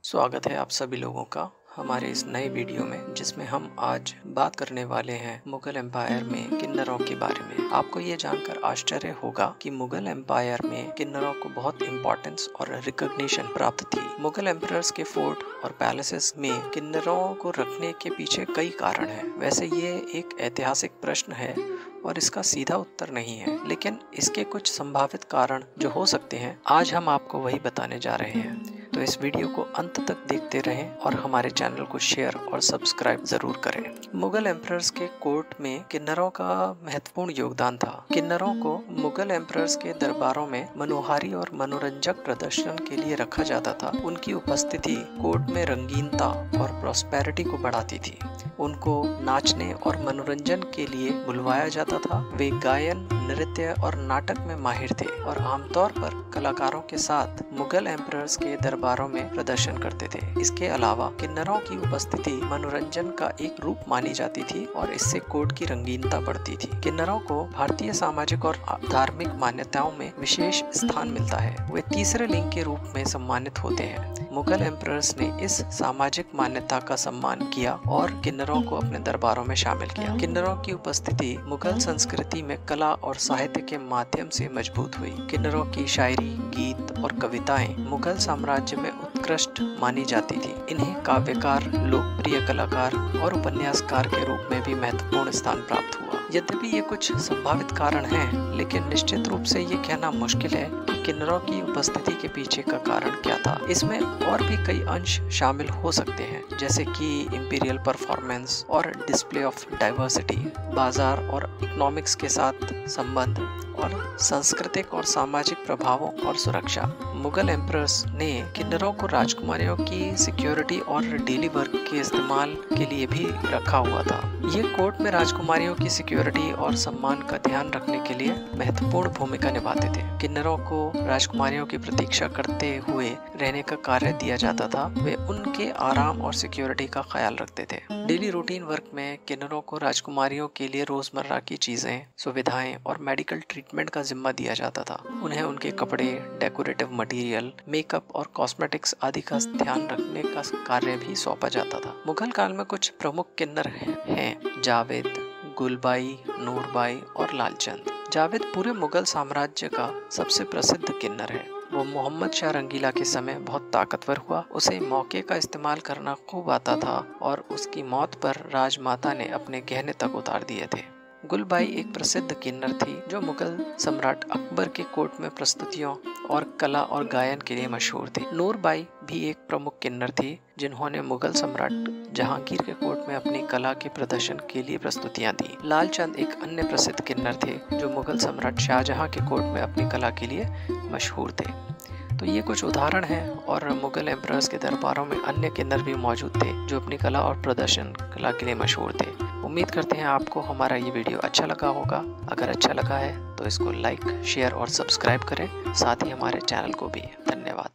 स्वागत है आप सभी लोगों का हमारे इस नए वीडियो में, जिसमें हम आज बात करने वाले हैं मुगल एम्पायर में किन्नरों के बारे में। आपको ये जानकर आश्चर्य होगा कि मुगल एम्पायर में किन्नरों को बहुत इम्पोर्टेंस और रिकॉग्निशन प्राप्त थी। मुगल एम्परर्स के फोर्ट और पैलेसेस में किन्नरों को रखने के पीछे कई कारण हैं। वैसे ये एक ऐतिहासिक प्रश्न है और इसका सीधा उत्तर नहीं है, लेकिन इसके कुछ संभावित कारण जो हो सकते हैं, आज हम आपको वही बताने जा रहे हैं। तो इस वीडियो को अंत तक देखते रहें और हमारे चैनल को शेयर और सब्सक्राइब जरूर करें। मुगल एम्परर्स के कोर्ट में किन्नरों का महत्वपूर्ण योगदान था। किन्नरों को मुगल एम्परर्स के दरबारों में मनोहारी और मनोरंजक प्रदर्शन के लिए रखा जाता था। उनकी उपस्थिति कोर्ट में रंगीनता और प्रॉस्पेरिटी को बढ़ाती थी। उनको नाचने और मनोरंजन के लिए बुलवाया जाता था। वे गायन, नृत्य और नाटक में माहिर थे और आमतौर पर कलाकारों के साथ मुगल एम्परर्स के दरबारों में प्रदर्शन करते थे। इसके अलावा किन्नरों की उपस्थिति मनोरंजन का एक रूप मानी जाती थी और इससे कोर्ट की रंगीनता बढ़ती थी। किन्नरों को भारतीय सामाजिक और धार्मिक मान्यताओं में विशेष स्थान मिलता है। वे तीसरे लिंग के रूप में सम्मानित होते हैं। मुगल एम्परर्स ने इस सामाजिक मान्यता का सम्मान किया और किन्नरों को अपने दरबारों में शामिल किया। किन्नरों की उपस्थिति मुगल संस्कृति में कला और साहित्य के माध्यम से मजबूत हुई। किन्नरों की शायरी, गीत और कविताएं मुगल साम्राज्य में उत्कृष्ट मानी जाती थी। इन्हें काव्यकार, लोकप्रिय कलाकार और उपन्यासकार के रूप में भी महत्वपूर्ण स्थान प्राप्त हुआ। यद्यपि ये कुछ संभावित कारण हैं, लेकिन निश्चित रूप से ये कहना मुश्किल है कि किन्नरों की उपस्थिति के पीछे का कारण क्या था। इसमें और भी कई अंश शामिल हो सकते हैं, जैसे कि इंपीरियल परफॉर्मेंस और डिस्प्ले ऑफ डाइवर्सिटी, बाजार और इकोनॉमिक्स के साथ संबंध और सांस्कृतिक और सामाजिक प्रभावों और सुरक्षा। मुगल एम्परर्स ने किन्नरों को राजकुमारियों की सिक्योरिटी और डेली वर्क के इस्तेमाल के लिए भी रखा हुआ था। ये कोर्ट में राजकुमारियों की सिक्योरिटी और सम्मान का ध्यान रखने के लिए महत्वपूर्ण भूमिका निभाते थे। किन्नरों को राजकुमारियों की प्रतीक्षा करते हुए रहने का कार्य दिया जाता था। वे उनके आराम और सिक्योरिटी का ख्याल रखते थे। डेली रूटीन वर्क में किन्नरों को राजकुमारियों के लिए रोजमर्रा की चीजें, सुविधाएं और मेडिकल ट्रीटमेंट का जिम्मा दिया जाता था। उन्हें उनके कपड़े, डेकोरेटिव मटेरियल, मेकअप और कॉस्मेटिक्स आदि का ध्यान रखने का कार्य भी सौंपा जाता था। मुगल काल में कुछ प्रमुख किन्नर हैं जावेद, गुलबाई, नूरबाई और लालचंद। जावेद पूरे मुगल साम्राज्य का सबसे प्रसिद्ध किन्नर है। वो मोहम्मद शाह रंगीला के समय बहुत ताकतवर हुआ। उसे मौके का इस्तेमाल करना खूब आता था और उसकी मौत पर राजमाता ने अपने गहने तक उतार दिए थे। गुलबाई एक प्रसिद्ध किन्नर थी जो मुगल सम्राट अकबर के कोर्ट में प्रस्तुतियों और कला और गायन के लिए मशहूर थी। नूरबाई भी एक प्रमुख किन्नर थी जिन्होंने मुगल सम्राट जहांगीर के कोर्ट में अपनी कला के प्रदर्शन के लिए प्रस्तुतियां दी। लालचंद एक अन्य प्रसिद्ध किन्नर थे जो मुगल सम्राट शाहजहां के कोर्ट में अपनी कला के लिए मशहूर थे। तो ये कुछ उदाहरण हैं और मुगल एम्परर्स के दरबारों में अन्य किन्नर भी मौजूद थे जो अपनी कला और प्रदर्शन कला के लिए मशहूर थे। उम्मीद करते हैं आपको हमारा ये वीडियो अच्छा लगा होगा। अगर अच्छा लगा है तो इसको लाइक, शेयर और सब्सक्राइब करें। साथ ही हमारे चैनल को भी। धन्यवाद।